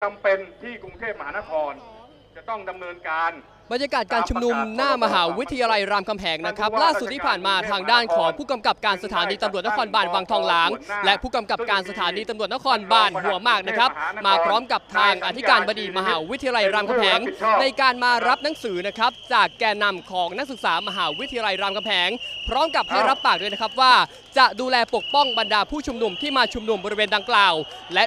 จำเป็นที่กรุงเทพมหานครจะต้องดำเนินการบรรยากาศการชุมนุมหน้ามหาวิทยาลัยรามคำแหงนะครับล่าสุดที่ผ่านมาทางด้านของผู้กำกับการสถานีตำรวจนครบาลวังทองหลางและผู้กำกับการสถานีตำรวจนครบาลหัวหมากนะครับมาพร้อมกับทางอธิการบดีมหาวิทยาลัยรามคำแหงในการมารับหนังสือนะครับจากแกนนำของนักศึกษามหาวิทยาลัยรามคำแหงพร้อมกับให้รับปากด้วยนะครับว่าจะดูแลปกป้องบรรดาผู้ชุมนุมที่มาชุมนุมบริเวณดังกล่าวและ